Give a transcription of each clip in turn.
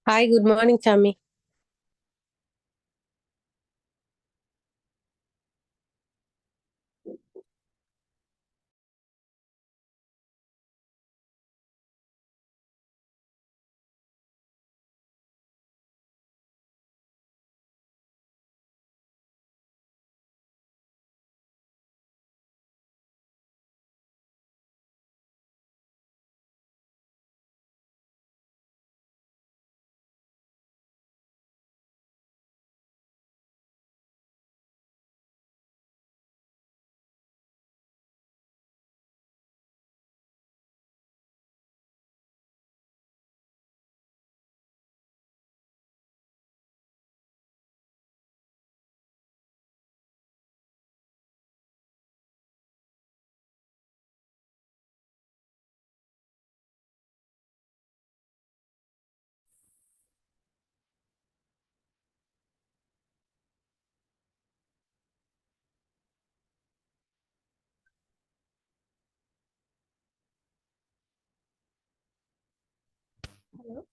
Hi, good morning, Tammy. Hello.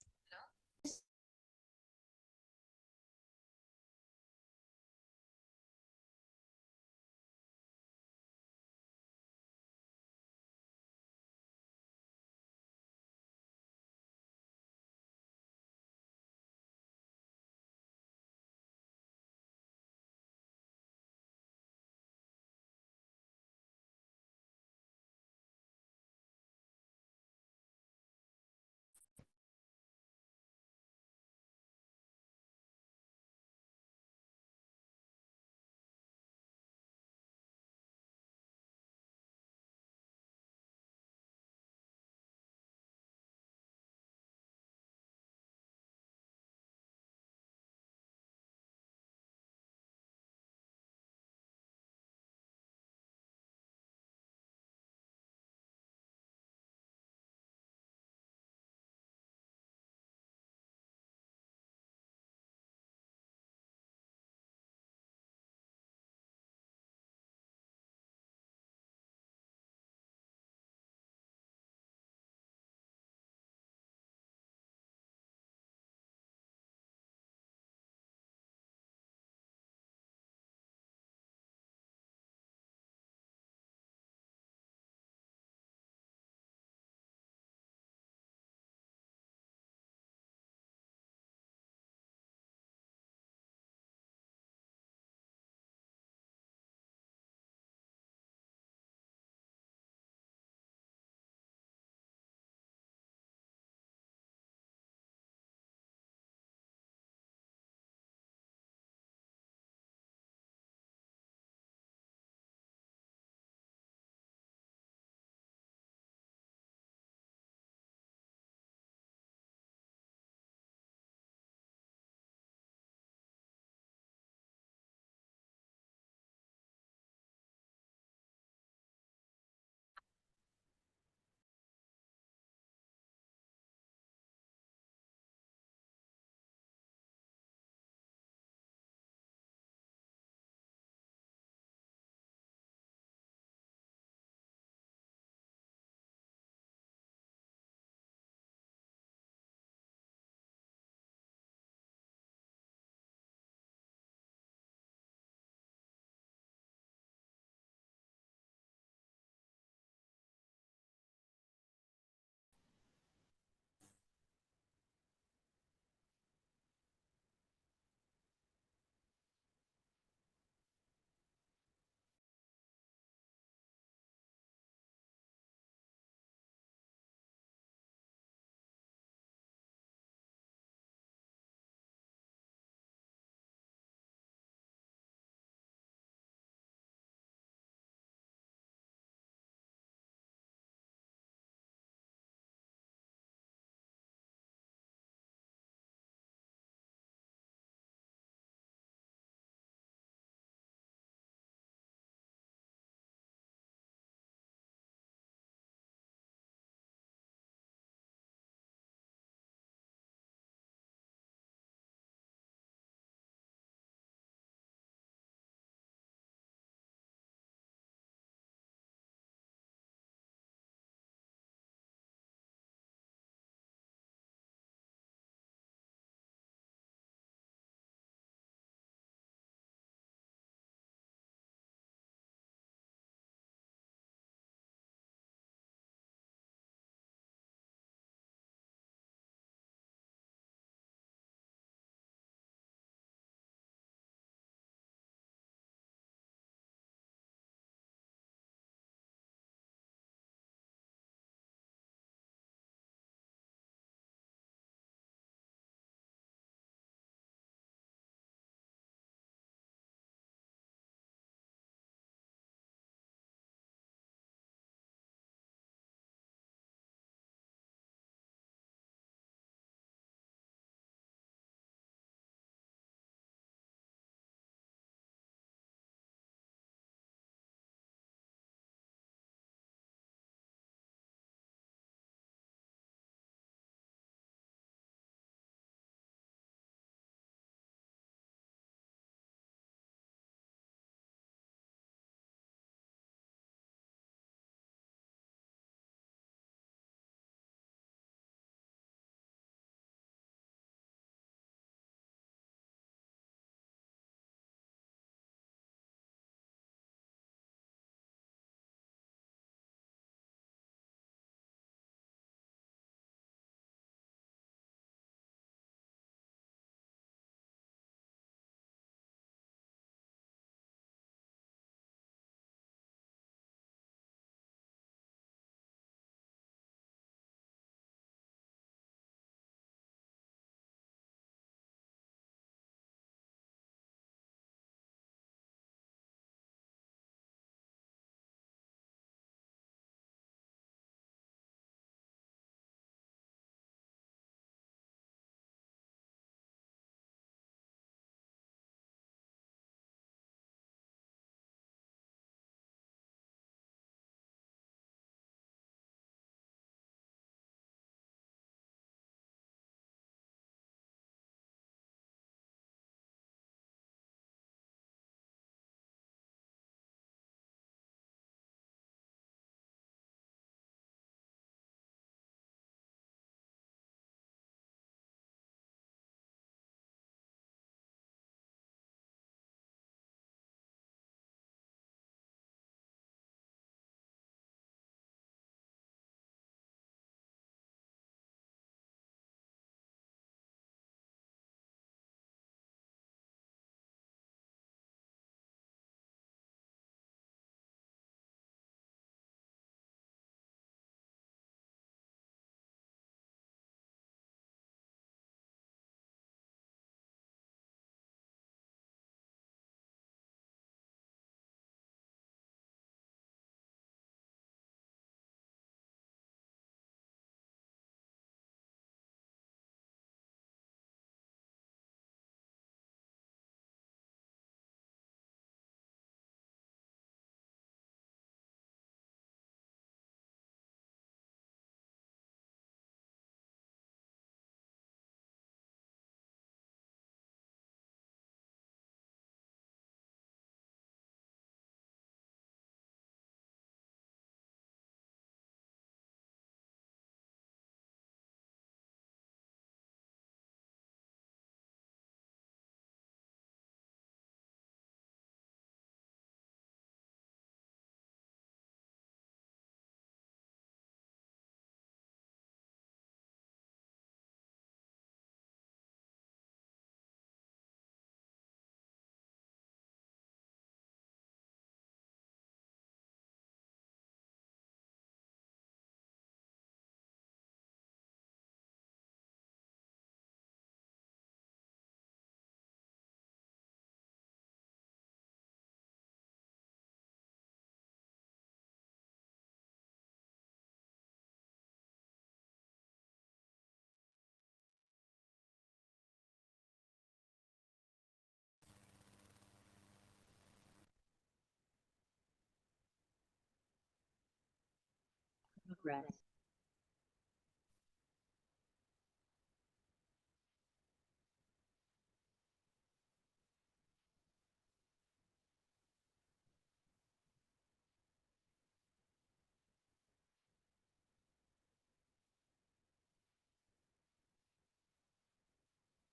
progress.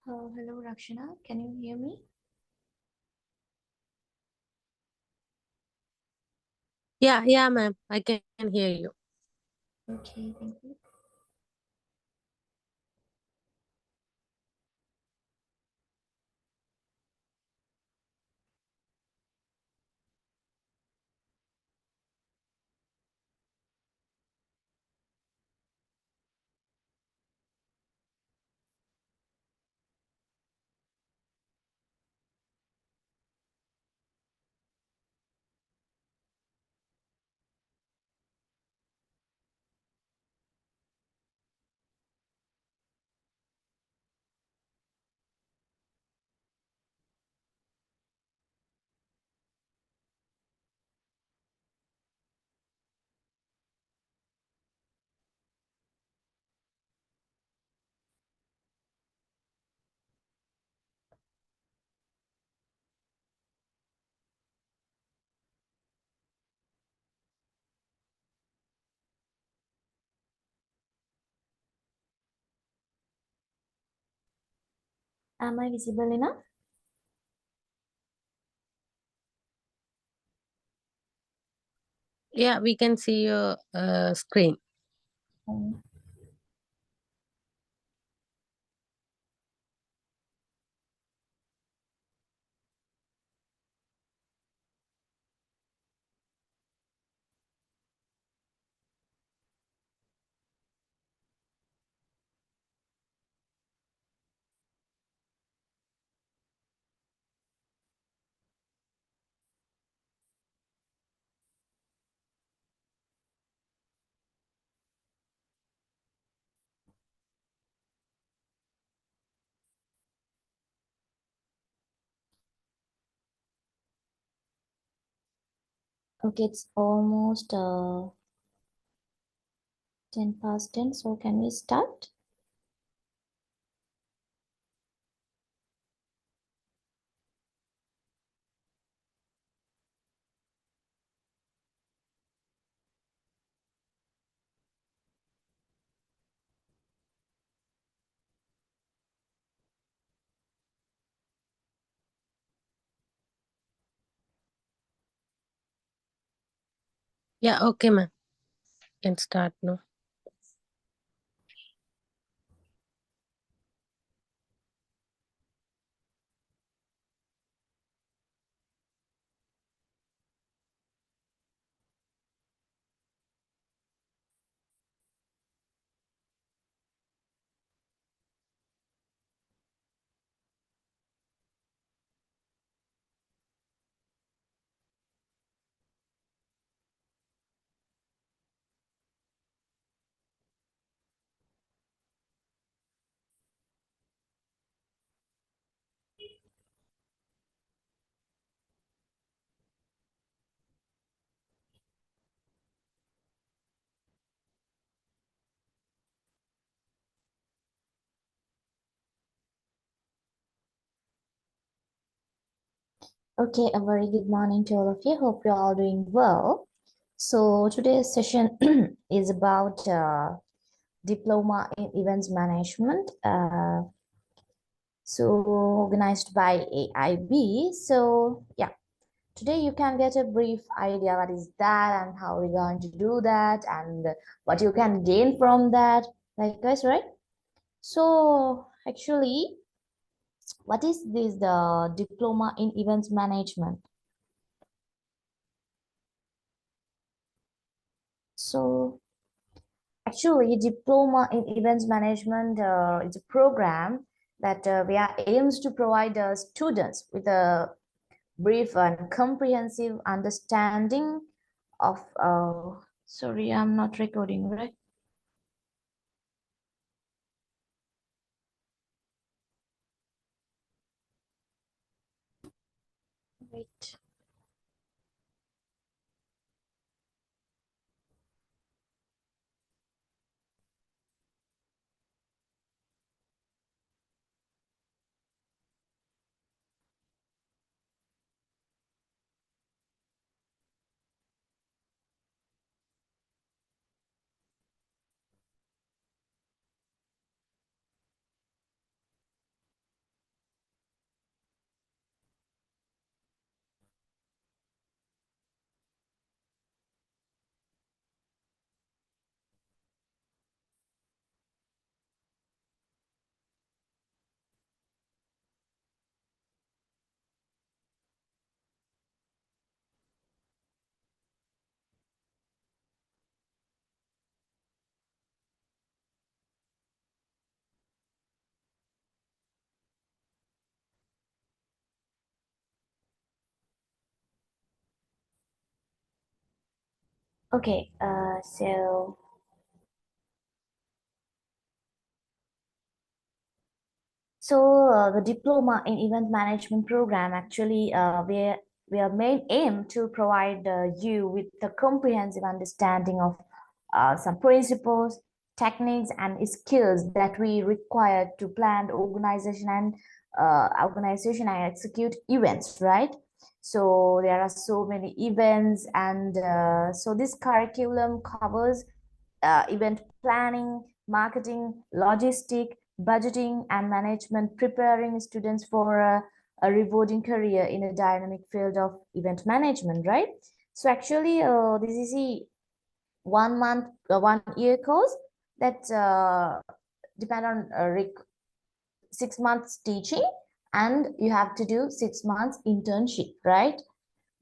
Hello, Rakshana. Can you hear me? Yeah, ma'am. I can hear you. Okay, thank you. Am I visible enough? Yeah, we can see your screen. Um, okay, it's almost 10 past 10, so can we start? Yeah, okay, ma'am. Can start now. Okay, a very good morning to all of you. Hope you're all doing well. So today's session is about diploma in events management. So organized by AIB. So yeah, today you can get a brief idea what is that and how we're going to do that and what you can gain from that. Like guys, right? So actually, what is this the diploma in events management? So actually, diploma in events management is a program that we are aims to provide students with a brief and comprehensive understanding of. Sorry, I'm not recording, right? Wait. Okay, the diploma in event management program actually we are main aim to provide you with a comprehensive understanding of some principles, techniques, and skills that we require to plan organization and execute events, right? So there are so many events, and so this curriculum covers event planning, marketing, logistic, budgeting, and management, preparing students for a rewarding career in a dynamic field of event management, right? So actually, this is a 1 month, 1 year course that depend on 6 months teaching, and you have to do 6 months internship, right?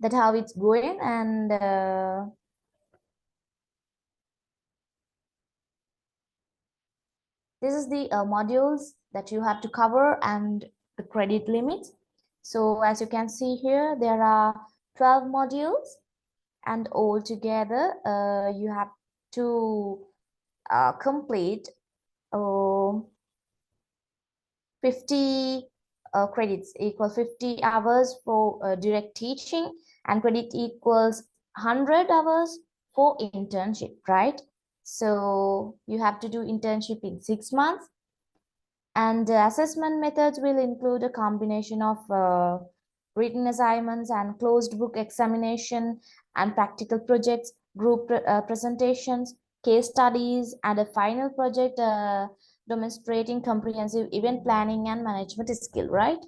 That's how it's going, and this is the modules that you have to cover and the credit limits. So as you can see here, there are 12 modules, and altogether you have to complete uh, 50 credits equal 50 hours for direct teaching, and credit equals 100 hours for internship, right? So you have to do internship in 6 months. And assessment methods will include a combination of written assignments and closed book examination and practical projects, group presentations, case studies, and a final project demonstrating comprehensive event planning and management skill, right?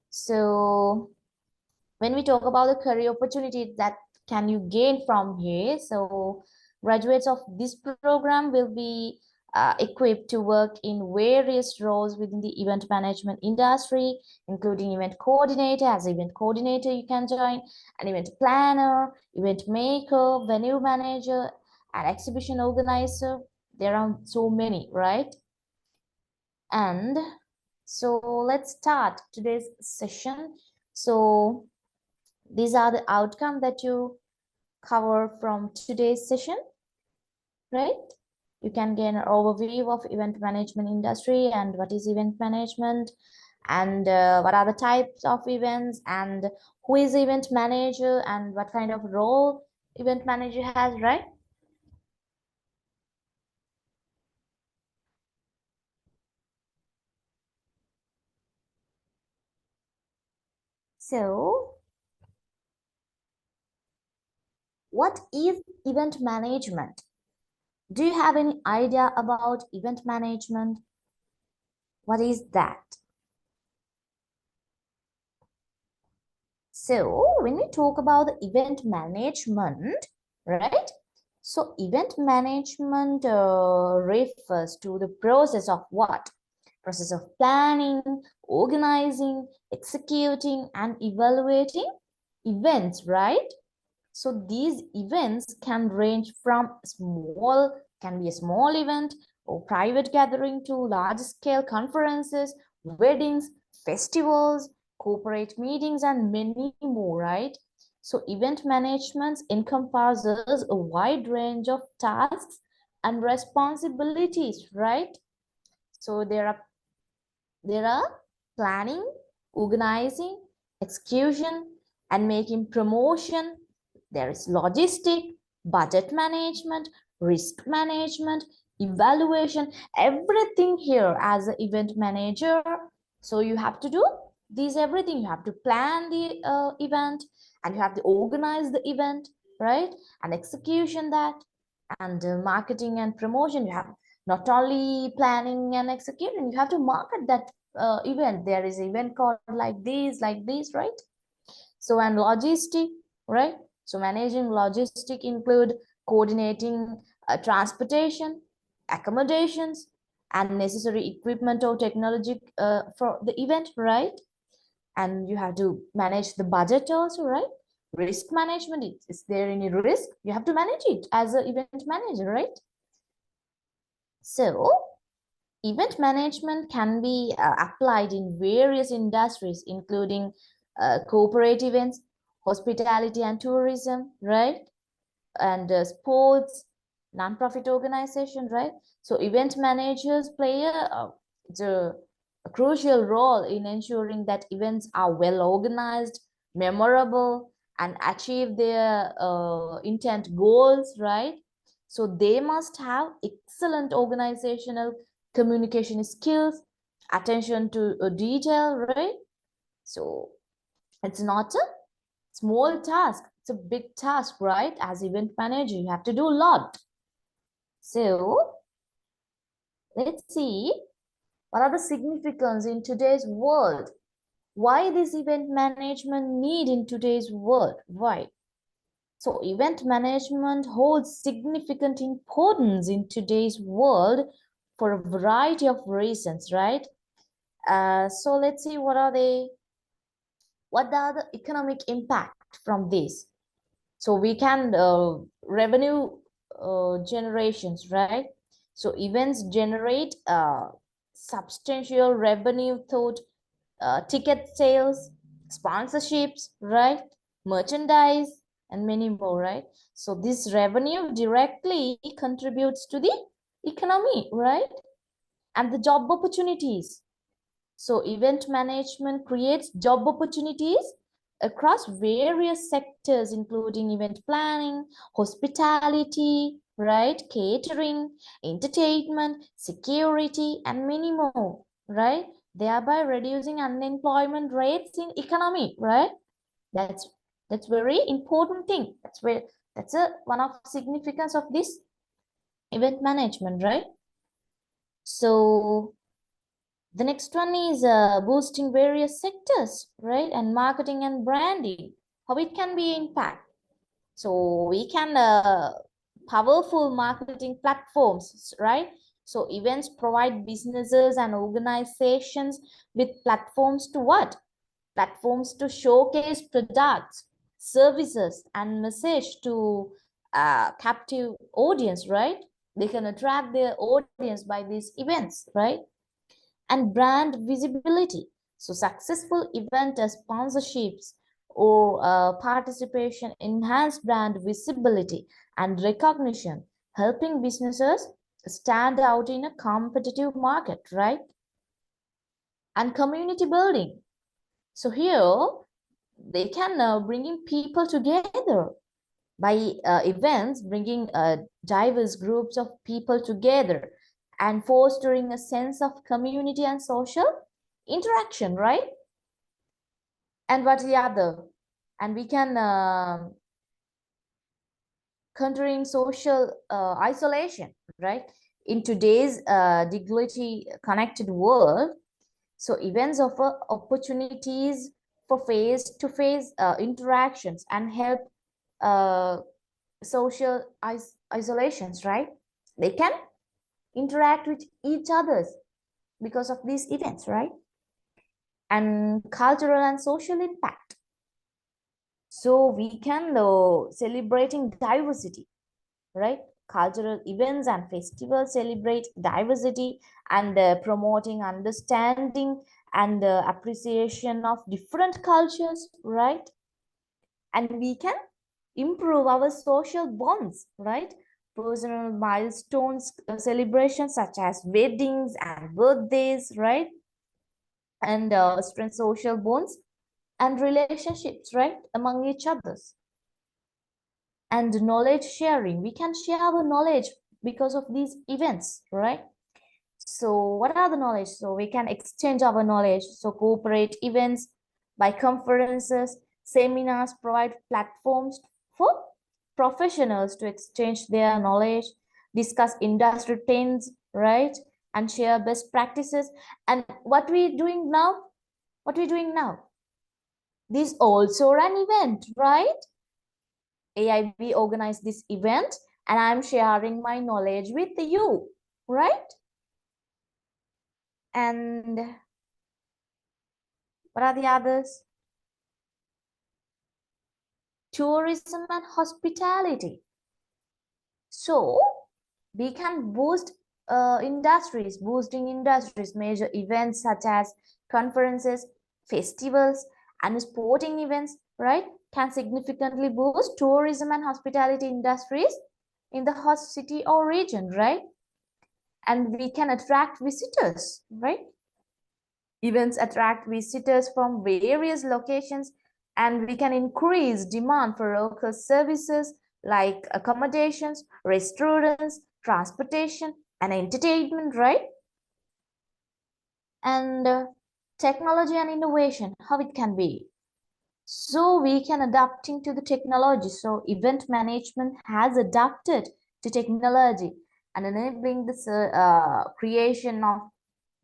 So when we talk about the career opportunity that can you gain from here, so graduates of this program will be equipped to work in various roles within the event management industry, including event coordinator. As event coordinator you can join an event planner, event maker, venue manager, and exhibition organizer. There are so many, right? And so let's start today's session. So these are the outcome that you cover from today's session, right? You can gain an overview of event management industry and what is event management, and what are the types of events, and who is the event manager, and what kind of role event manager has, right? So what is event management? Do you have any idea about event management? What is that? So when we talk about the event management, right? So event management refers to the process of what? Process of planning, organizing, executing, and evaluating events, right? So these events can range from can be a small event or private gathering to large scale conferences, weddings, festivals, corporate meetings, and many more, right? So event management encompasses a wide range of tasks and responsibilities, right? So there are planning, organizing, execution, and making promotion. There is logistic, budget management, risk management, evaluation, everything here as an event manager. So you have to do these everything. You have to plan the event, and you have to organize the event, right? And execution that, and marketing and promotion. You have not only planning and executing, you have to market that event. There is an event called like this, right? So and logistic, right? So managing logistic include coordinating transportation, accommodations, and necessary equipment or technology for the event, right? And you have to manage the budget also, right? Risk management, is there any risk? You have to manage it as an event manager, right? So event management can be applied in various industries, including corporate events, hospitality and tourism, right? and sports, non-profit organization, right? So event managers play a crucial role in ensuring that events are well organized, memorable, and achieve their intent goals, right? So they must have excellent organizational communication skills, attention to detail, right? So it's not a small task, it's a big task, right? As event manager, you have to do a lot. So let's see what are the significance in today's world. Why this event management need in today's world? Why? So event management holds significant importance in today's world for a variety of reasons, right? So let's see what are they, what are the economic impact from this. So we can revenue generations, right? So events generate substantial revenue through ticket sales, sponsorships, right? Merchandise, and many more, right? So this revenue directly contributes to the economy, right? And the job opportunities. So event management creates job opportunities across various sectors, including event planning, hospitality, right? Catering, entertainment, security, and many more, right? Thereby reducing unemployment rates in economy, right? That's that's very important thing. That's a one of significance of this event management, right? So the next one is boosting various sectors, right? And marketing and branding, how it can be impact. So we can powerful marketing platforms, right? So events provide businesses and organizations with platforms to what? Platforms to showcase products, services, and message to captive audience, right? They can attract their audience by these events, right? And brand visibility. So successful event sponsorships or participation enhance brand visibility and recognition, helping businesses stand out in a competitive market, right? And community building. So here they can bringing people together by events, bringing diverse groups of people together and fostering a sense of community and social interaction, right? And what's the other? And we can countering social isolation, right? In today's digitally connected world, so events offer opportunities for face-to-face interactions and help uh, social isolations, right? They can interact with each others because of these events, right? And cultural and social impact. So we can celebrating diversity, right? Cultural events and festivals celebrate diversity and promoting understanding and appreciation of different cultures, right? And we can improve our social bonds, right? Personal milestones celebrations such as weddings and birthdays, right? And strengthen social bonds and relationships, right, among each others. And knowledge sharing, we can share our knowledge because of these events, right? So what are the knowledge? So we can exchange our knowledge. So corporate events by conferences, seminars provide platforms for professionals to exchange their knowledge, discuss industry trends, right? And share best practices. And what we doing now? What we doing now? This also an event, right? AIB organized this event and I'm sharing my knowledge with you, right? And what are the others? Tourism and hospitality. So we can boost boosting industries, major events such as conferences, festivals, and sporting events, right? can significantly boost tourism and hospitality industries in the host city or region, right? And we can attract visitors, right? Events attract visitors from various locations, and we can increase demand for local services like accommodations, restaurants, transportation, and entertainment, right? And technology and innovation, how it can be. So we can adapting to the technology. So event management has adapted to technology and enabling the creation of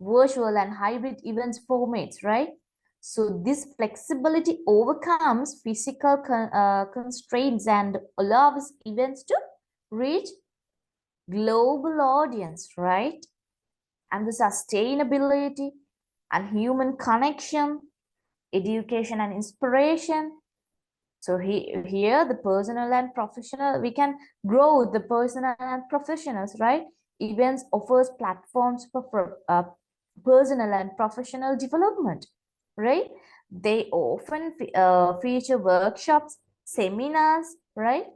virtual and hybrid events formats, right? So this flexibility overcomes physical constraints and allows events to reach global audience, right? And the sustainability and human connection, education and inspiration. So here the personal and professional, we can grow the personal and professionals, right? Events offers platforms for personal and professional development, right? They often feature workshops, seminars, right?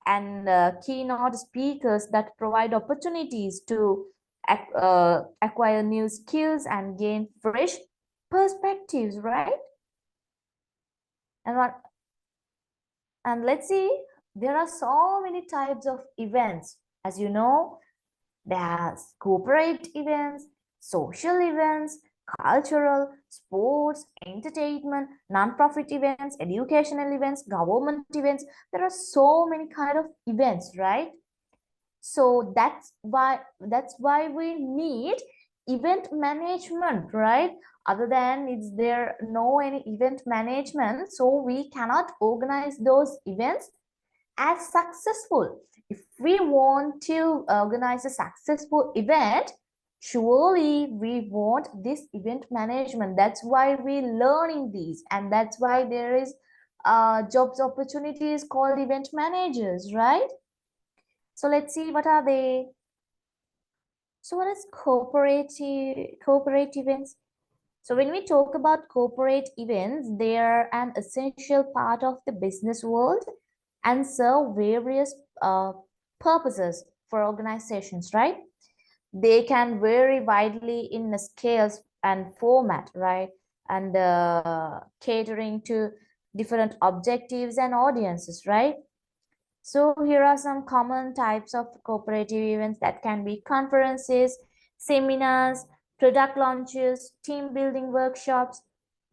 And keynote speakers that provide opportunities to acquire new skills and gain fresh perspectives, right? And what And let's see, there are so many types of events. As you know, there's corporate events, social events, cultural, sports, entertainment, non-profit events, educational events, government events. There are so many kind of events, right? So that's why we need event management, right? Other than is there no any event management, so we cannot organize those events as successful. If we want to organize a successful event, surely we want this event management. That's why we learning these, and that's why there is jobs opportunities called event managers, right? So let's see what are they. So what is corporate events? So when we talk about corporate events, they are an essential part of the business world and serve various purposes for organizations, right? They can vary widely in the scales and format, right? And catering to different objectives and audiences, right? So here are some common types of cooperative events that can be conferences, seminars, product launches, team building workshops,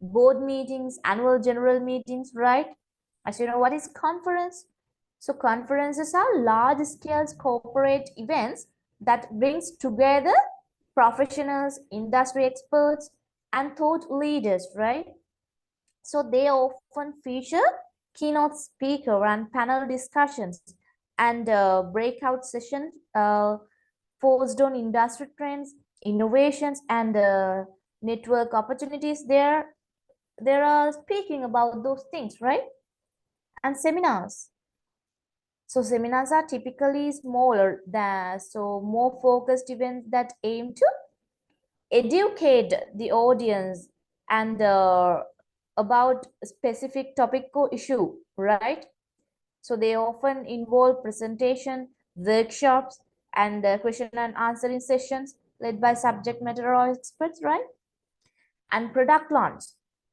board meetings, annual general meetings, right? As you know, what is conference? So conferences are large scale corporate events that brings together professionals, industry experts, and thought leaders, right? So they often feature keynote speaker and panel discussions and breakout sessions focused on industry trends, innovations, and network opportunities. There are speaking about those things, right? And seminars. So seminars are typically smaller than so more focused events that aim to educate the audience and about a specific topic or issue, right? So they often involve presentation, workshops, and question and answering sessions led by subject matter experts, right? And product launch.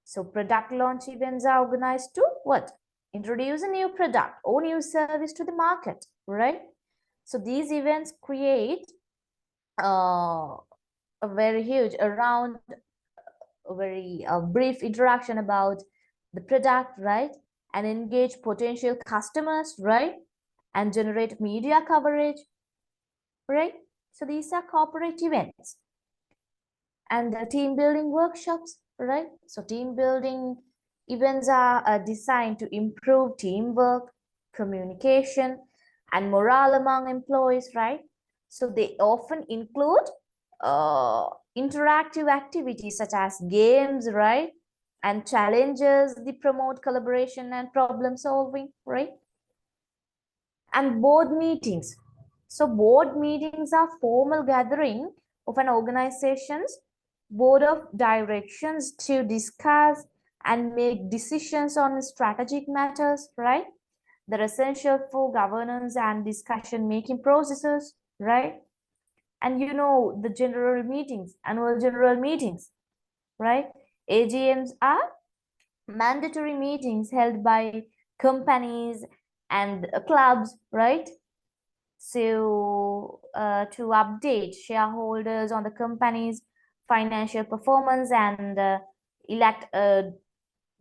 So product launch events are organized to what? Introduce a new product or new service to the market, right? So these events create a very huge around a very brief introduction about the product, right? And engage potential customers, right? And generate media coverage, right? So these are corporate events. And the team building workshops, right? So team building events are designed to improve teamwork, communication, and morale among employees, right? So they often include uh, interactive activities such as games, right? And challenges, they promote collaboration and problem solving, right? And board meetings. So board meetings are formal gathering of an organization's board of directions to discuss and make decisions on strategic matters, right? They're essential for governance and discussion making processes, right? And the general meetings, annual general meetings, right? AGMs are mandatory meetings held by companies and clubs, right? So to update shareholders on the company's financial performance and elect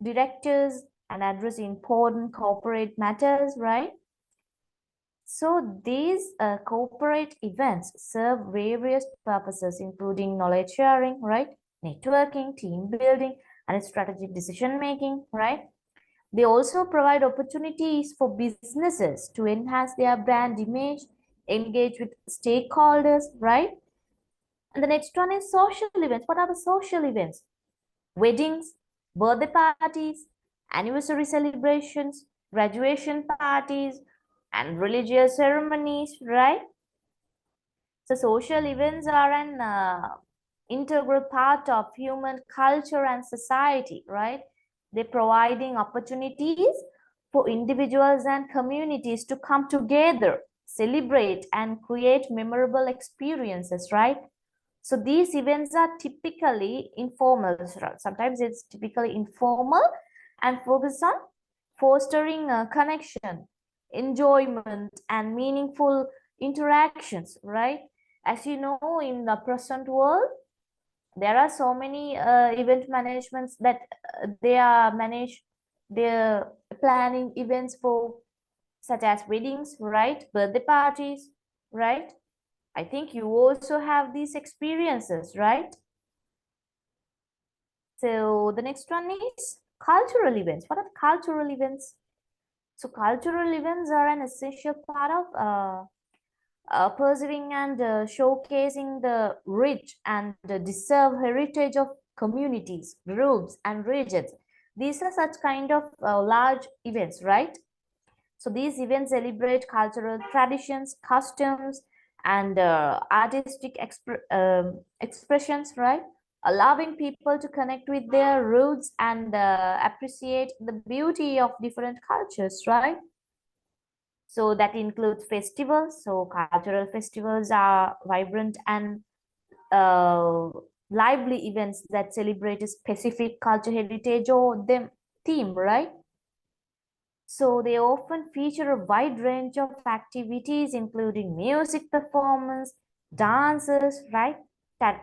directors and address important corporate matters, right? So these corporate events serve various purposes, including knowledge sharing, right? Networking, team building, and strategic decision making, right? They also provide opportunities for businesses to enhance their brand image, engage with stakeholders, right? And the next one is social events. What are the social events? Weddings, birthday parties, anniversary celebrations, graduation parties, and religious ceremonies, right? So social events are an integral part of human culture and society, right? They're providing opportunities for individuals and communities to come together, celebrate, and create memorable experiences, right? So these events are typically informal. Sometimes it's typically informal and focus on fostering a connection, enjoyment, and meaningful interactions, right? As you know, in the present world, there are so many event managements that they are managed, they're planning events for such as weddings, right? Birthday parties, right? I think you also have these experiences, right? So the next one is cultural events. What are cultural events? So cultural events are an essential part of preserving and showcasing the rich and deserved heritage of communities, groups, and regions. These are such kind of large events, right? So these events celebrate cultural traditions, customs, and artistic expressions, right? Allowing people to connect with their roots and appreciate the beauty of different cultures, right? So that includes festivals. So cultural festivals are vibrant and uh, lively events that celebrate a specific culture heritage or them theme, right? So they often feature a wide range of activities, including music performance, dances, right?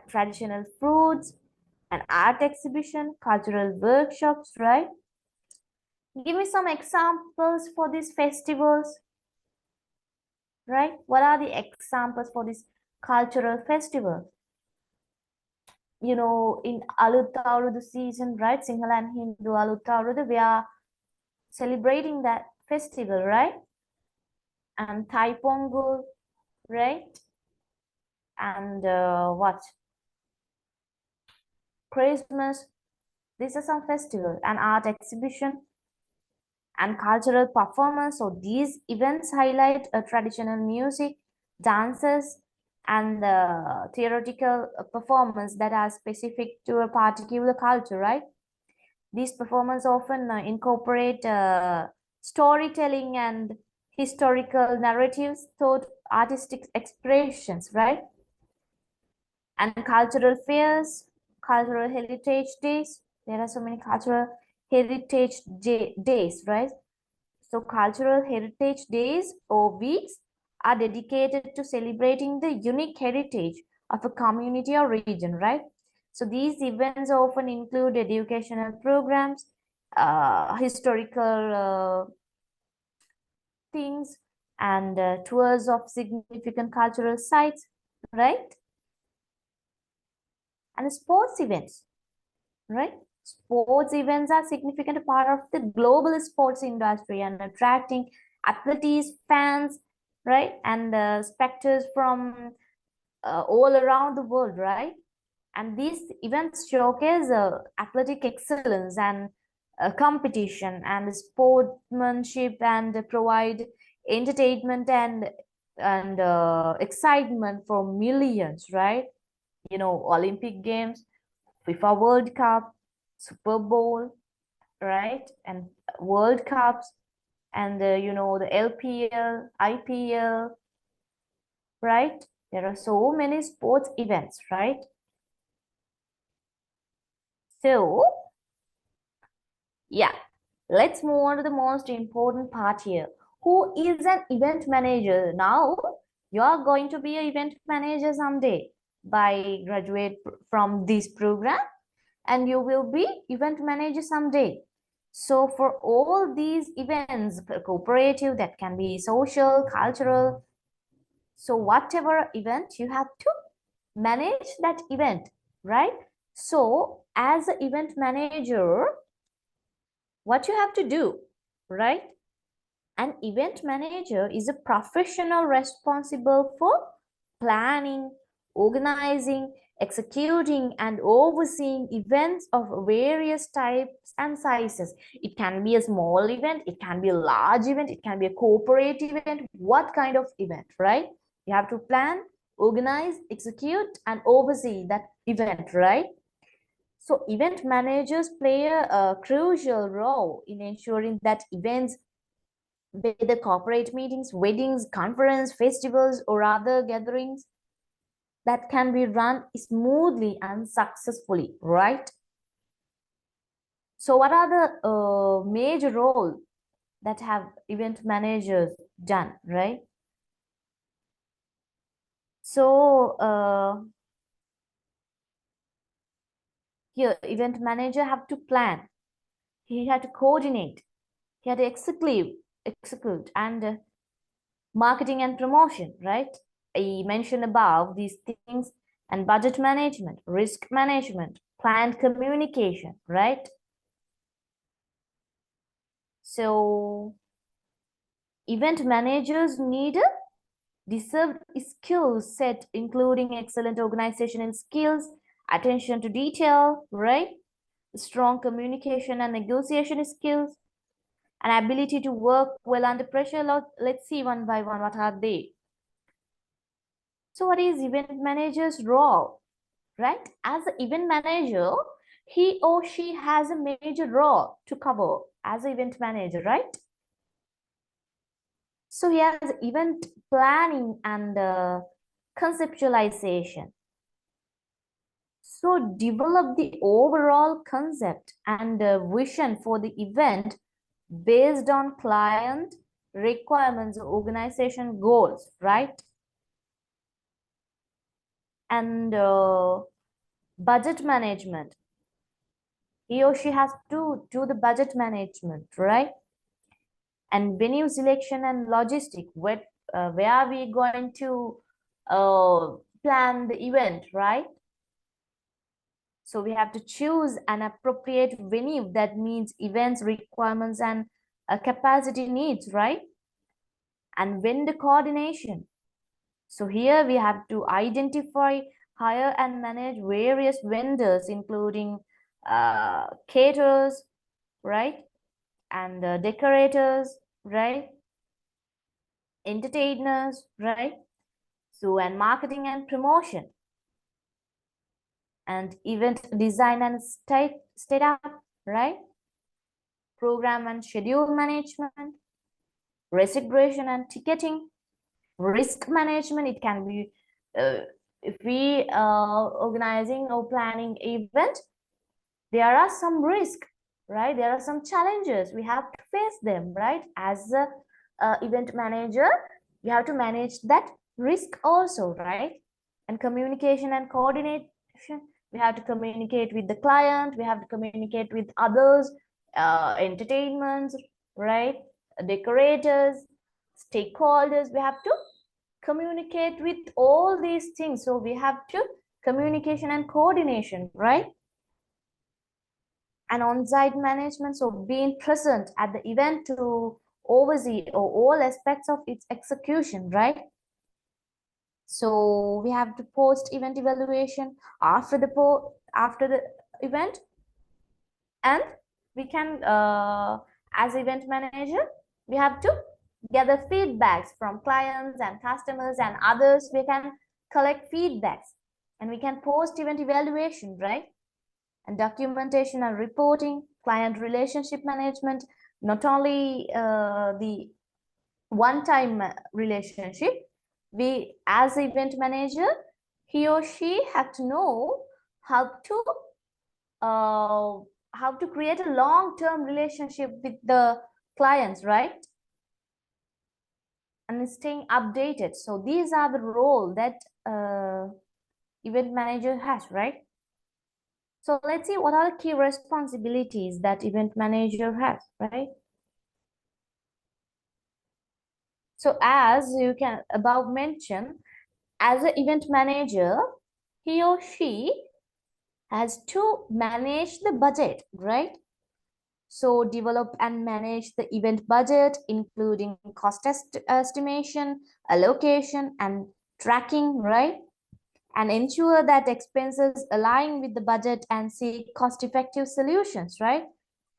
Traditional foods, an art exhibition, cultural workshops, right? Give me some examples for these festivals, right? What are the examples for this cultural festival? In Alutaurudu season, right? Sinhala and Hindu Alutaurudu, we are celebrating that festival, right? And Thai right? And what? Christmas. These are some festivals, an art exhibition, and cultural performance. So these events highlight a traditional music, dances, and theoretical performance that are specific to a particular culture, right? These performances often incorporate storytelling and historical narratives, thought artistic expressions, right? And cultural fairs, cultural heritage days. There are so many cultural heritage days, right? So cultural heritage days or weeks are dedicated to celebrating the unique heritage of a community or region, right? So these events often include educational programs, historical things, and tours of significant cultural sites, right? And sports events, right? Sports events are significant part of the global sports industry and attracting athletes, fans, right? And spectators from all around the world, right? And these events showcase athletic excellence and competition and sportsmanship and provide entertainment and excitement for millions, right? Olympic Games, FIFA World Cup, Super Bowl, right? And World Cups, and you know, the LPL, IPL, right? There are so many sports events, right? So yeah, let's move on to the most important part here. Who is an event manager? Now, you are going to be an event manager someday by graduate from this program, and you will be event manager someday. So for all these events, cooperative, that can be social, cultural, so whatever event, you have to manage that event, right? So as an event manager, what you have to do, right? An event manager is a professional responsible for planning, organizing, executing, and overseeing events of various types and sizes. It can be a small event, it can be a large event, it can be a corporate event. What kind of event, right? You have to plan, organize, execute, and oversee that event, right? So event managers play a crucial role in ensuring that events, whether corporate meetings, weddings, conference, festivals, or other gatherings, that can be run smoothly and successfully, right? So what are the major role that have event managers done, right? So here, event manager have to plan, he had to coordinate, he had to execute, and marketing and promotion, right? I mentioned above these things, and budget management, risk management, client communication, right? So event managers need a deserved skill set, including excellent organizational skills, attention to detail, right? Strong communication and negotiation skills, and ability to work well under pressure. Let's see one by one what are they. So what is event manager's role, right? As an event manager, he or she has a major role to cover as an event manager, right? So he has event planning and conceptualization. So develop the overall concept and vision for the event based on client requirements, organization goals, right? And budget management. He or she has to do the budget management, right? And venue selection and logistic, where are we going to plan the event, right? So we have to choose an appropriate venue that meets events requirements and capacity needs, right? And vendor coordination. So here we have to identify, hire, and manage various vendors, including caterers, right? And decorators, right? Entertainers, right? So, and marketing and promotion, and event design and state up, right? Program and schedule management, reservation and ticketing, risk management. It can be if we organizing or planning event, there are some risk, right? There are some challenges, we have to face them, right? As a event manager, you have to manage that risk also, right? And communication and coordination, we have to communicate with the client, we have to communicate with others, entertainments, right? Decorators, stakeholders, we have to communicate with all these things. So we have to communication and coordination, right? And on-site management, so being present at the event to oversee all aspects of its execution, right? So we have to post event evaluation after the event, and we can as event manager, we have to gather feedbacks from clients and customers and others. We can collect feedbacks and we can post event evaluation, right? and documentation and reporting, client relationship management, not only the one-time relationship. We, as event manager, he or she have to know how to uh, create a long-term relationship with the clients, right? And staying updated. So these are the role that event manager has, right? So let's see what are the key responsibilities that event manager has, right? So as you can above mention, as an event manager, he or she has to manage the budget, right? So develop and manage the event budget, including cost estimation, allocation, and tracking, right? And ensure that expenses align with the budget and seek cost-effective solutions, right?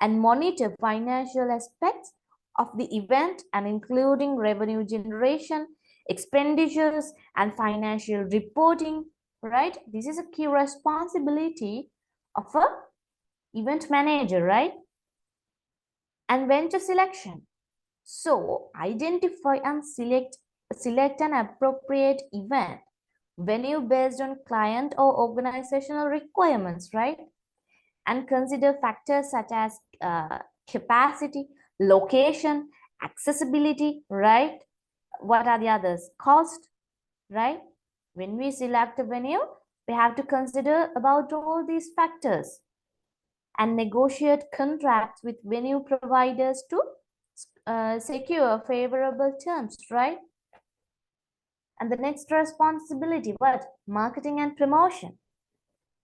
And monitor financial aspects of the event and including revenue generation, expenditures, and financial reporting, right? This is a key responsibility of a event manager, right? And vendor selection. So identify and select an appropriate event venue based on client or organizational requirements, right? And consider factors such as capacity, location, accessibility, right? What are the others? Cost, right? When we select a venue, we have to consider about all these factors and negotiate contracts with venue providers to secure favorable terms, right? And the next responsibility, what? Marketing and promotion.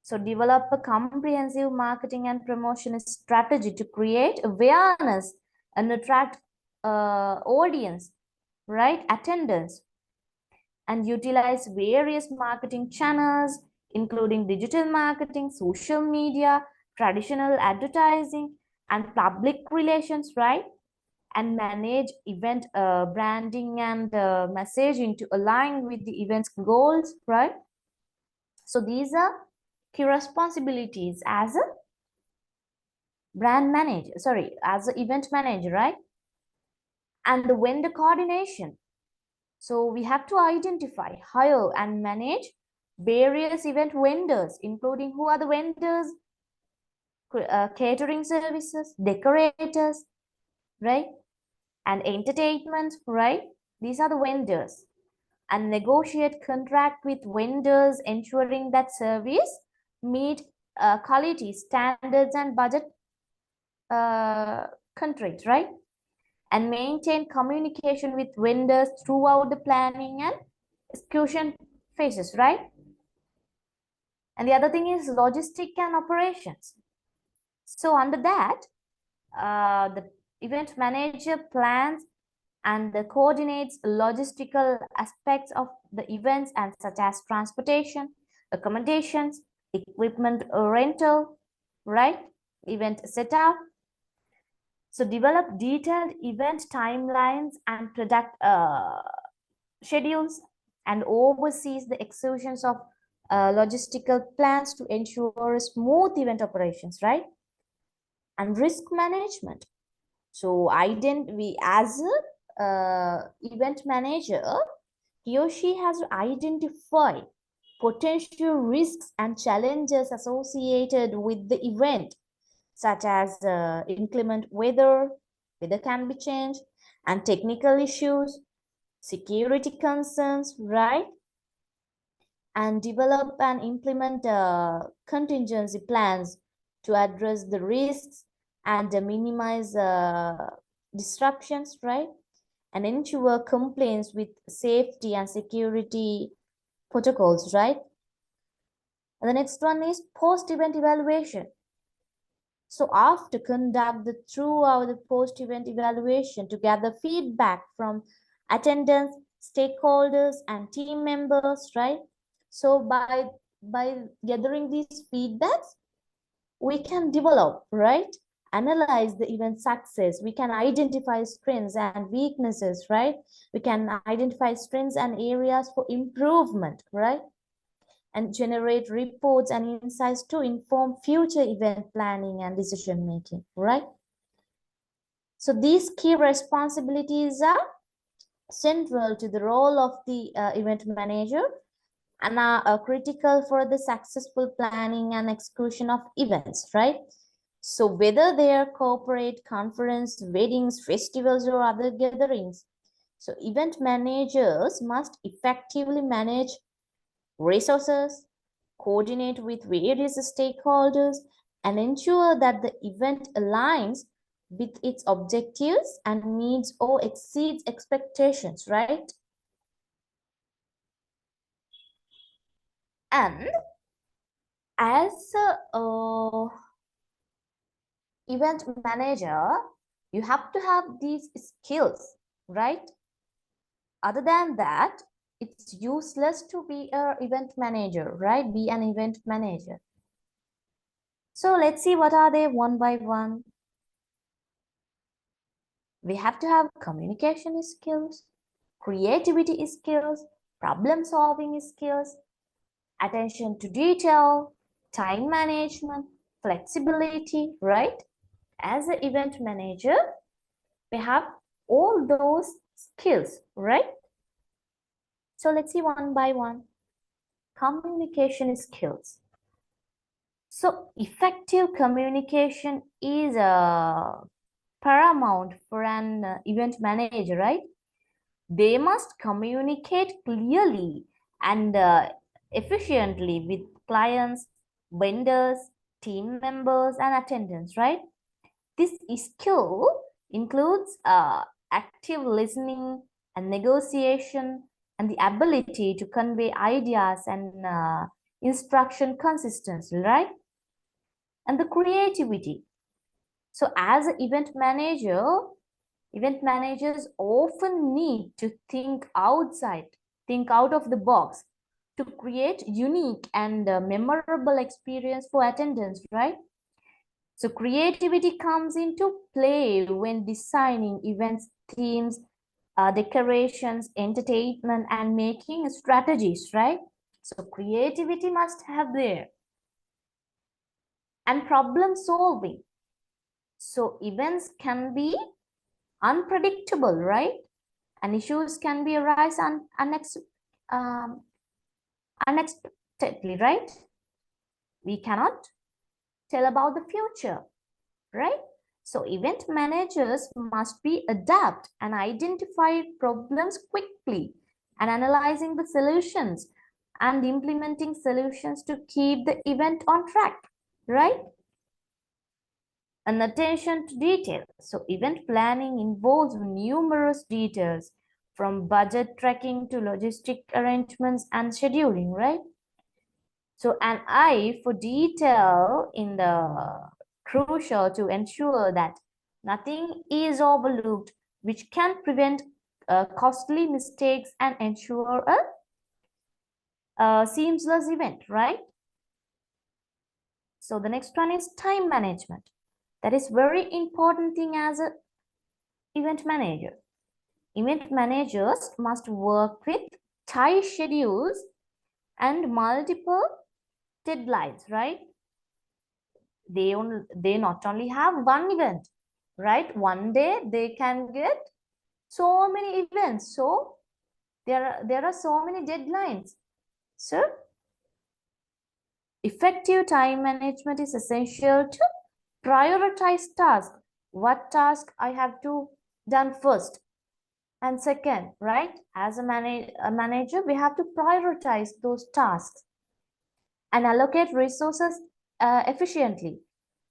So develop a comprehensive marketing and promotion strategy to create awareness and attract audience, right? Attendance, and utilize various marketing channels, including digital marketing, social media, traditional advertising, and public relations, right? And manage event branding and messaging to align with the event's goals, right? So these are key responsibilities as a brand manager, sorry, as an event manager, right? And the vendor coordination. So we have to identify, hire, and manage various event vendors, including who are the vendors, catering services, decorators, right? And entertainment, right? These are the vendors. And negotiate contract with vendors, ensuring that service meet quality standards and budget uh, countries, right? And maintain communication with vendors throughout the planning and execution phases, right? And the other thing is logistic and operations. So under that, the event manager plans and coordinates logistical aspects of the events and such as transportation, accommodations, equipment rental, right? Event setup. So develop detailed event timelines and product schedules and oversees the executions of logistical plans to ensure smooth event operations, right? And risk management. So we as a event manager, he or she has to identify potential risks and challenges associated with the event, such as inclement weather can be changed, and technical issues, security concerns, right? And develop and implement contingency plans to address the risks and minimize disruptions, right? And ensure compliance with safety and security protocols, right? And the next one is post-event evaluation. So after conduct the throughout the post-event evaluation to gather feedback from attendants, stakeholders, and team members, right? So by gathering these feedbacks, we can develop, right? Analyze the event success. We can identify strengths and weaknesses, right? We can identify strengths and areas for improvement, right? and generate reports and insights to inform future event planning and decision making, right? So these key responsibilities are central to the role of the event manager and are critical for the successful planning and execution of events, right? So whether they are corporate, conference, weddings, festivals, or other gatherings, so event managers must effectively manage resources, coordinate with various stakeholders, and ensure that the event aligns with its objectives and meets or exceeds expectations, right? And as a event manager, you have to have these skills, right? Other than that, it's useless to be an event manager, right? Be an event manager. So let's see what are they one by one. We have to have communication skills, creativity skills, problem solving skills, attention to detail, time management, flexibility, right? As an event manager, we have all those skills, right? So let's see one by one. Communication skills. So effective communication is paramount for an event manager, right? They must communicate clearly and efficiently with clients, vendors, team members, and attendants, right? This skill includes active listening and negotiation and the ability to convey ideas and instruction consistently, right? And the creativity. So as an event manager, event managers often need to think out of the box to create unique and memorable experience for attendance, right? So creativity comes into play when designing events, themes, decorations, entertainment, and making strategies, right? So creativity must have there. And problem solving. So events can be unpredictable, right? And issues can be arise um, unexpectedly, right? We cannot tell about the future, right? So event managers must be adapt and identify problems quickly and analyzing the solutions and implementing solutions to keep the event on track, right? And attention to detail. So event planning involves numerous details from budget tracking to logistic arrangements and scheduling, right? So an eye for detail in the crucial to ensure that nothing is overlooked, which can prevent costly mistakes and ensure a seamless event, right? So the next one is time management. That is very important thing as a event manager. Event managers must work with tight schedules and multiple deadlines, right? They not only have one event, right? One day they can get so many events. So there are so many deadlines. So effective time management is essential to prioritize tasks. What task I have to done first and second, right? As a manager, we have to prioritize those tasks and allocate resources efficiently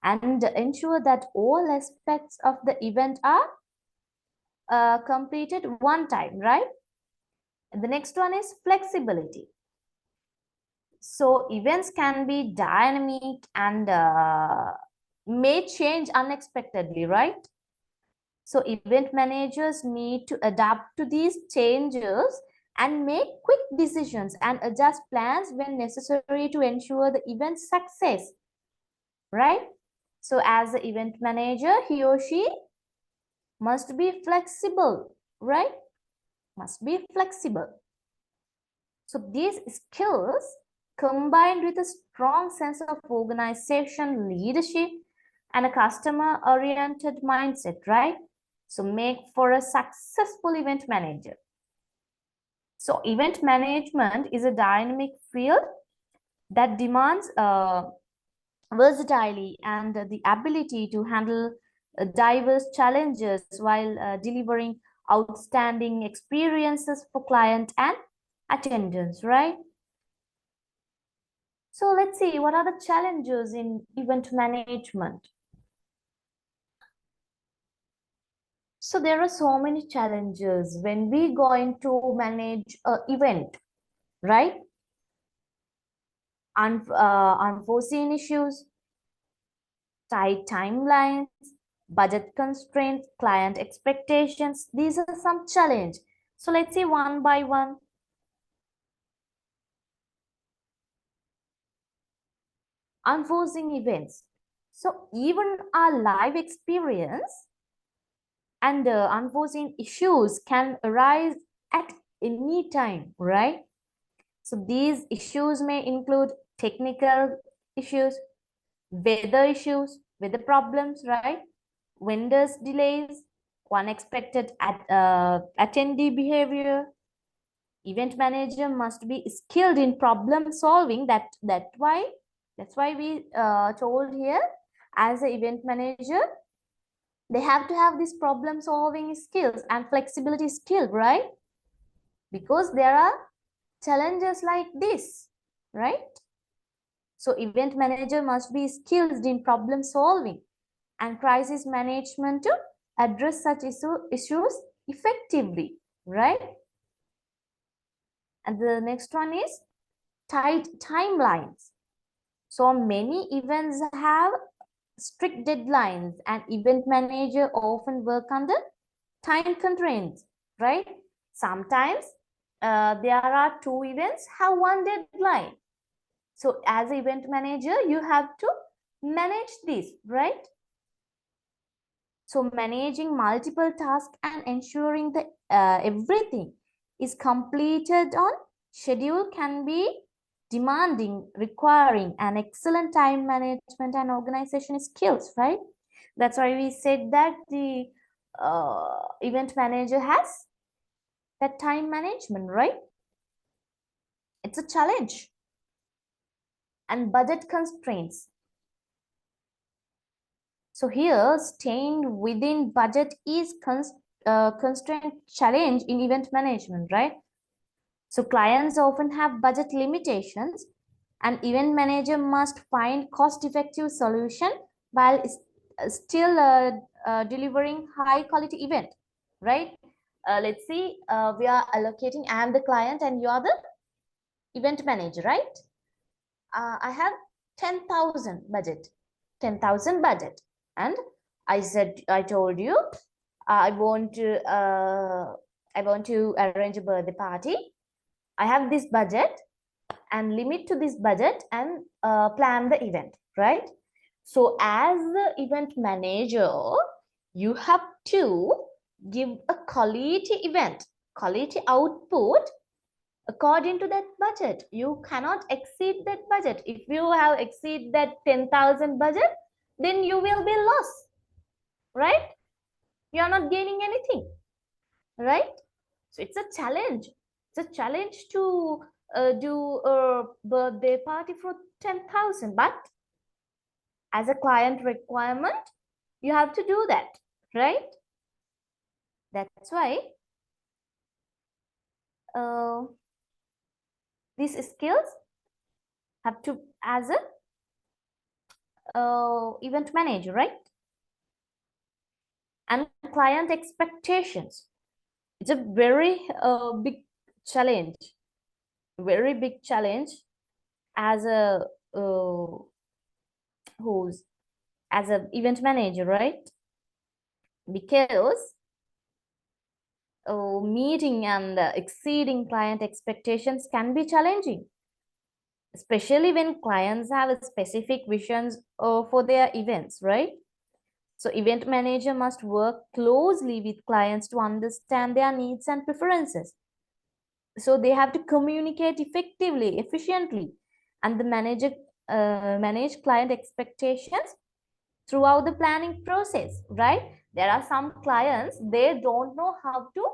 and ensure that all aspects of the event are completed one time, right? And the next one is flexibility. So events can be dynamic and may change unexpectedly, right? So event managers need to adapt to these changes and make quick decisions and adjust plans when necessary to ensure the event's success, right? So as the event manager, he or she must be flexible, right? Must be flexible. So these skills combined with a strong sense of organization leadership and a customer oriented mindset, right? So make for a successful event manager. So event management is a dynamic field that demands versatility and the ability to handle diverse challenges while delivering outstanding experiences for client and attendants, right? So let's see, what are the challenges in event management? So there are so many challenges when we going to manage an event, right? Unforeseen issues, tight timelines, budget constraints, client expectations. These are some challenge. So let's see one by one. Unforeseen events. So even our live experience and unforeseen issues can arise at any time, right? So these issues may include technical issues, weather problems, right? Vendors delays, unexpected attendee behavior. Event manager must be skilled in problem solving. That's why we told here, as an event manager, they have to have this problem solving skills and flexibility skill, right? Because there are challenges like this, right? So event manager must be skilled in problem solving and crisis management to address such issues effectively, right? And the next one is tight timelines. So many events have strict deadlines and event manager often work under time constraints, right? Sometimes there are two events have one deadline. So as an event manager, you have to manage this, right? So managing multiple tasks and ensuring that everything is completed on schedule can be demanding, requiring an excellent time management and organization skills, right? That's why we said that the event manager has that time management, right? It's a challenge. And budget constraints. So here, staying within budget is constraint challenge in event management, right? So clients often have budget limitations, and event manager must find cost-effective solution while still delivering high-quality event, right? Let's see, we are allocating. I am the client, and you are the event manager, right? I have 10,000 budget, 10,000 budget, and I told you I want to arrange a birthday party. I have this budget and limit to this budget and plan the event, right? So as the event manager, you have to give a quality event, quality output according to that budget. You cannot exceed that budget. If you have exceed that 10,000 budget, then you will be lost, right? You are not gaining anything, right? So it's a challenge. It's a challenge to do a birthday party for 10,000, but as a client requirement, you have to do that, right? That's why uh, these skills have to as a event manager, right? And client expectations. It's a very challenge, very big challenge as a who's as an event manager, right? Because meeting and exceeding client expectations can be challenging, especially when clients have specific visions for their events, right? So event manager must work closely with clients to understand their needs and preferences. So they have to communicate effectively, efficiently, and the manager manage client expectations throughout the planning process, right? There are some clients, they don't know how to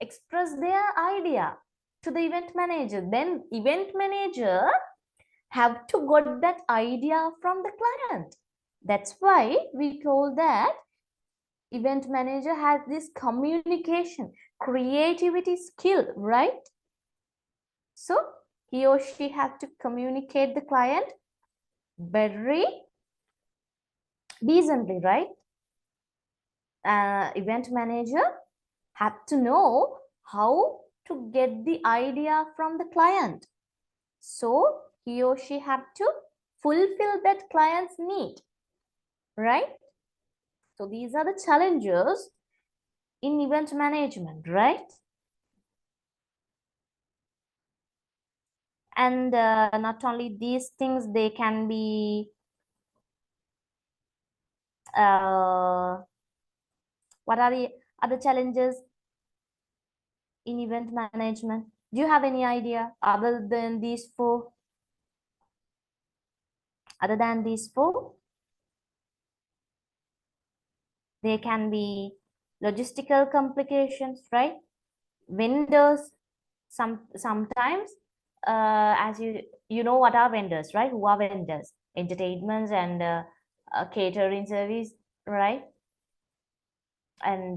express their idea to the event manager. Then event manager have to got that idea from the client. That's why we call that event manager has this communication, creativity skill, right? So he or she have to communicate the client very decently, right? Event manager have to know how to get the idea from the client. So he or she have to fulfill that client's need, right? So these are the challenges in event management, right? And not only these things, they can be what are the other challenges in event management? Do you have any idea other than these four? Other than these four, there can be logistical complications, right? Vendors, sometimes, as you know what are vendors, right? Who are vendors? Entertainments and catering service, right? And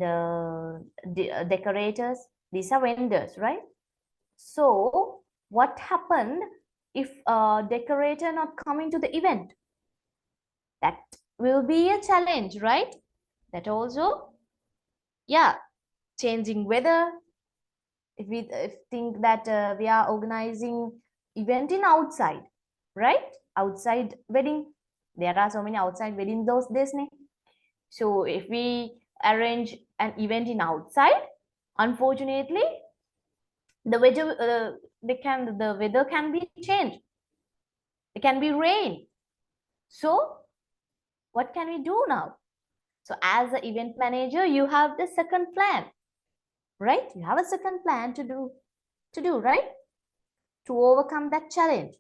decorators, these are vendors, right? So what happened if a decorator not coming to the event? That will be a challenge, right? That also, yeah, changing weather. If we think that we are organizing event in outside, right? Outside wedding, there are so many outside wedding those days. So if we arrange an event in outside, unfortunately, the weather the weather can be changed. It can be rain. So what can we do now? So as an event manager, you have the second plan, right? You have a second plan to do, right? To overcome that challenge.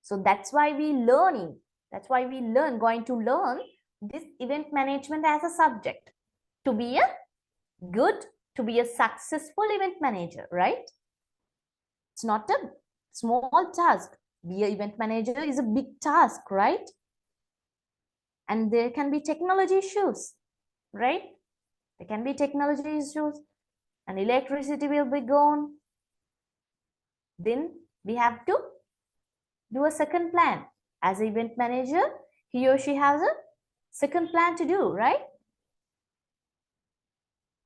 So that's why we learning. That's why we going to learn this event management as a subject to be a good, to be a successful event manager, right? It's not a small task. Be an event manager is a big task, right? And there can be technology issues, right? There can be technology issues and electricity will be gone. Then we have to do a second plan. As an event manager, he or she has a second plan to do, right?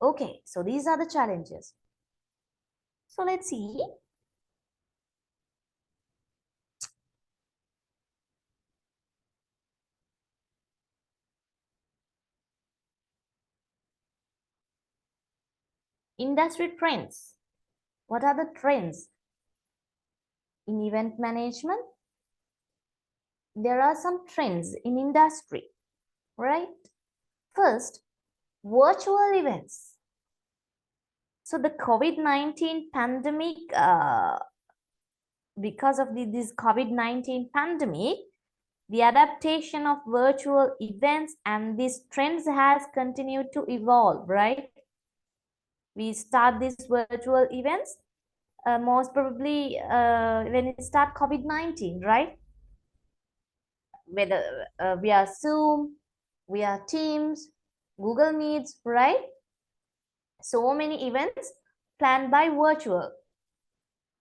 Okay, so these are the challenges. So let's see. Industry trends. What are the trends in event management? There are some trends in industry, right? First, virtual events. So the COVID-19 pandemic, because of this COVID-19 pandemic, the adaptation of virtual events and these trends has continued to evolve, right? We start these virtual events most probably when it start COVID-19, right? Whether via Zoom, via Teams, Google Meets, right? So many events planned by virtual,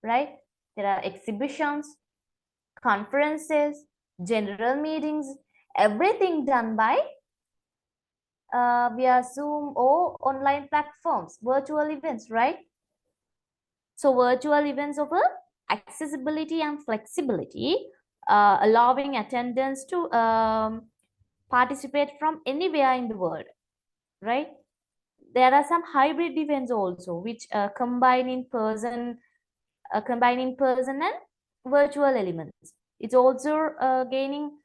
right? There are exhibitions, conferences, general meetings, everything done by via Zoom or online platforms, virtual events, right? So virtual events offer accessibility and flexibility, allowing attendance to participate from anywhere in the world, right? There are some hybrid events also, which combine in person and virtual elements. It's also gaining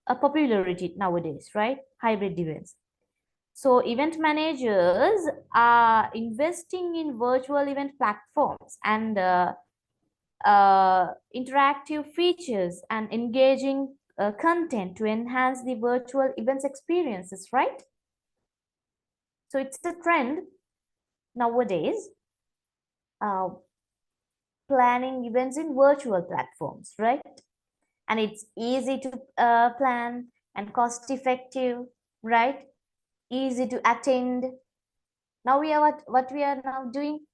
a popularity nowadays, right? Hybrid events. So event managers are investing in virtual event platforms and interactive features and engaging content to enhance the virtual events experiences, right? So it's a trend nowadays, uh, planning events in virtual platforms, right? And it's easy to plan and cost effective, right? Easy to attend. Now we are what we are now doing.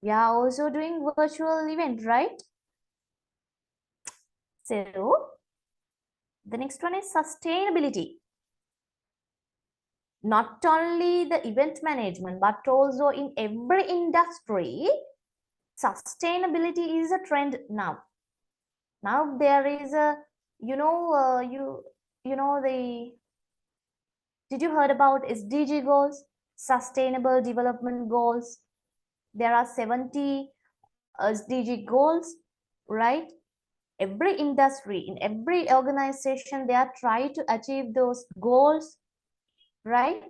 We are also doing virtual event, right? So the next one is sustainability. Not only the event management, but also in every industry, sustainability is a trend now. Now there is a, you know the, did you heard about SDG goals, Sustainable Development Goals? There are 70 SDG goals, right? Every industry, in every organization, they are trying to achieve those goals, right?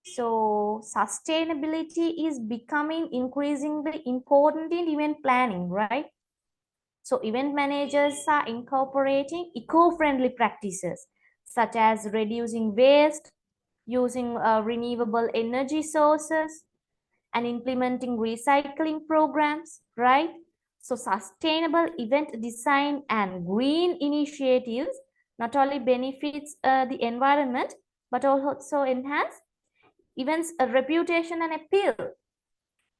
So sustainability is becoming increasingly important in event planning, right? So event managers are incorporating eco-friendly practices such as reducing waste, using renewable energy sources, and implementing recycling programs, right? So sustainable event design and green initiatives not only benefits the environment, but also enhance events reputation and appeal,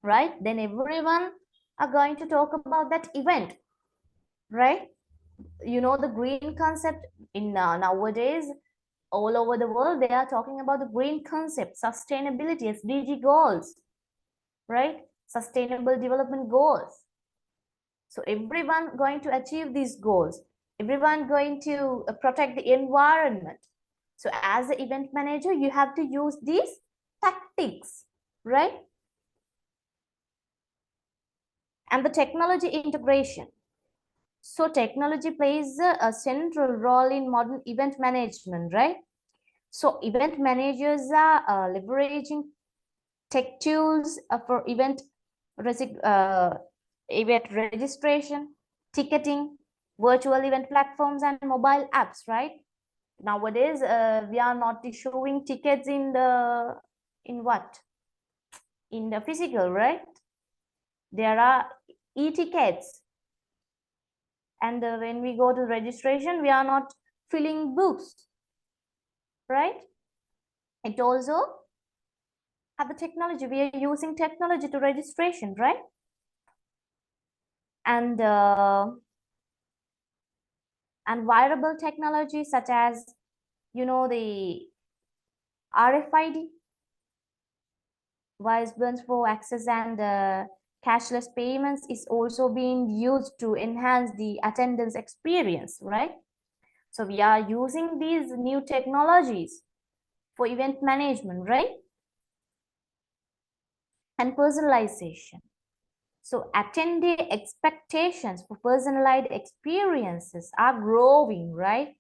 right? Then everyone are going to talk about that event, right? You know the green concept in nowadays all over the world, they are talking about the green concept, sustainability, SDG goals, right? Sustainable development goals. So everyone going to achieve these goals, everyone going to protect the environment. So as an event manager, you have to use these tactics, right? And the technology integration. So technology plays a central role in modern event management, right? So event managers are leveraging tech tools for event registration, ticketing, virtual event platforms, and mobile apps, right? Nowadays, we are not issuing tickets in the, in what? In the physical, right? There are e-tickets. And when we go to registration, we are not filling books, right? It also have the technology. We are using technology to registration, right? And wearable technology such as, the RFID, wristbands for access, and cashless payments is also being used to enhance the attendance experience, right? So we are using these new technologies for event management, right? And personalization. So attendee expectations for personalized experiences are growing, right?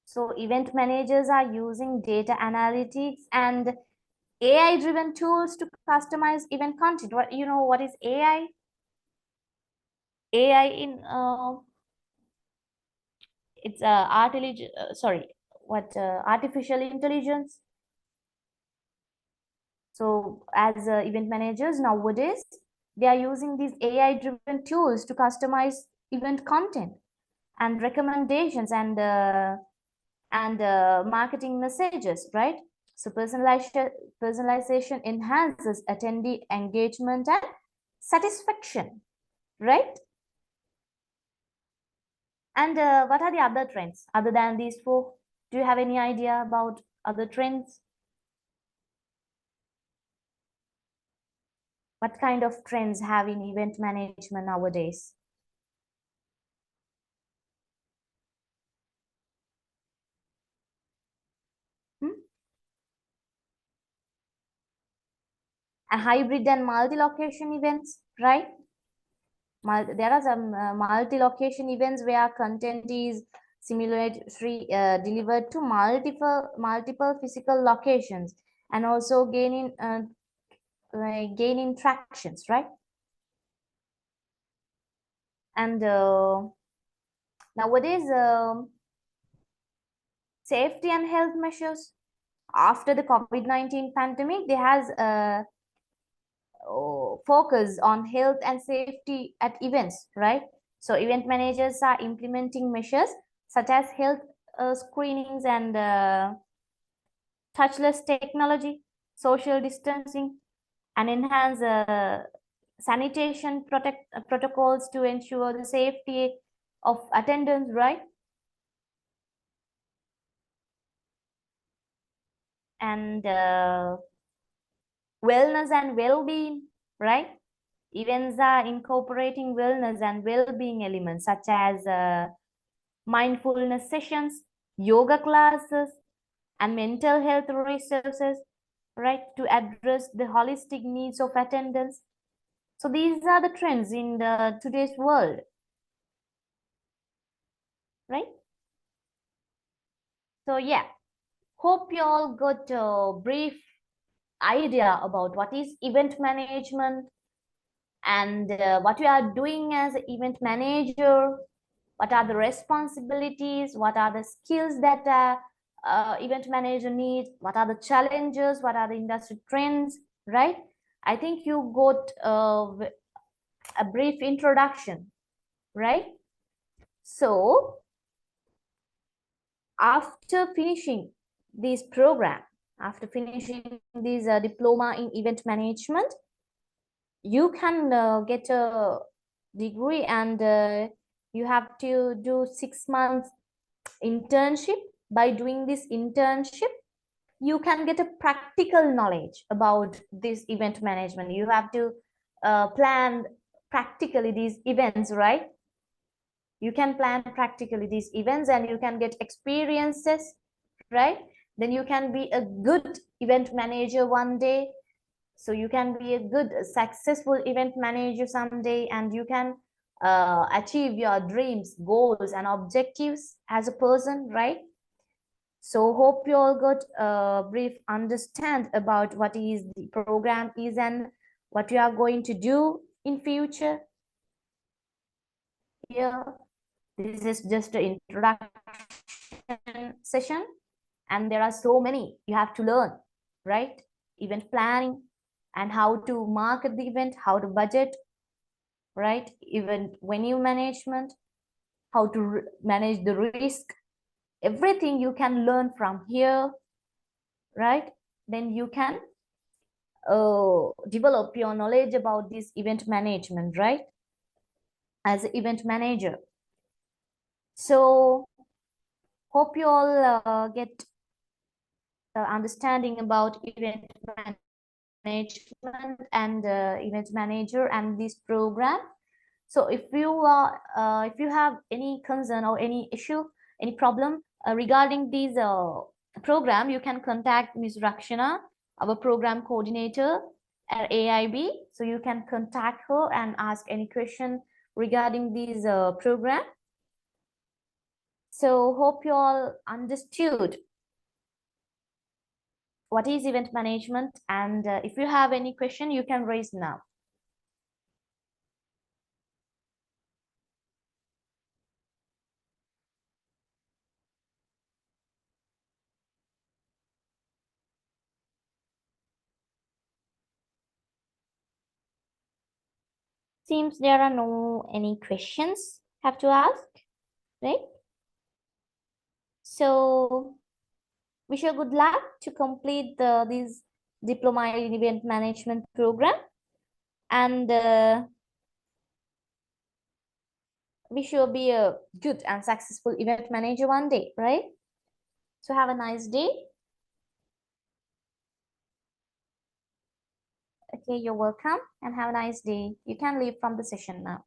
So event managers are using data analytics and AI-driven tools to customize event content. What is AI? AI in it's artificial intelligence. So as event managers nowadays, they are using these AI-driven tools to customize event content and recommendations and marketing messages, right? So personalization enhances attendee engagement and satisfaction, right? And what are the other trends other than these four? Do you have any idea about other trends? What kind of trends have in event management nowadays? Hmm? A hybrid and multi-location events, right? There are some multi-location events where content is simultaneously delivered to multiple physical locations and also gaining tractions, right? And nowadays, safety and health measures after the COVID-19 pandemic, there has a focus on health and safety at events, right? So event managers are implementing measures such as health screenings and touchless technology, social distancing, and enhance sanitation protocols to ensure the safety of attendance, right? And wellness and well-being, right? Events are incorporating wellness and well-being elements such as mindfulness sessions, yoga classes, and mental health resources, right, to address the holistic needs of attendance. So these are the trends in the today's world, right? So yeah, hope you all got a brief idea about what is event management and what you are doing as an event manager, what are the responsibilities, what are the skills that event manager needs, what are the challenges, what are the industry trends, right? I think you got a brief introduction, right? So after finishing this program, after finishing this diploma in event management, you can get a degree and you have to do 6 months internship. By doing this internship, you can get a practical knowledge about this event management. You have to plan practically these events, right? You can plan practically these events and you can get experiences, right? Then you can be a good event manager one day. So you can be a good successful event manager someday, and you can achieve your dreams, goals, and objectives as a person, right? So hope you all got a brief understand about what is the program is and what you are going to do in future. Here, this is just an introduction session, and there are so many you have to learn, right? Event planning and how to market the event, how to budget, right? Event venue management, how to manage the risk, everything you can learn from here, right? Then you can develop your knowledge about this event management, right? As an event manager. So hope you all get understanding about event management and event manager and this program. So if you have any concern or any issue, any problem regarding this program, you can contact Ms. Rakshana, our program coordinator at AIB. So you can contact her and ask any question regarding this program. So hope you all understood what is event management, and if you have any question, you can raise now. Seems there are no any questions have to ask, right? So wish you good luck to complete this diploma in event management program, and wish you be a good and successful event manager one day, right? So have a nice day. Okay, you're welcome, and have a nice day. You can leave from the session now.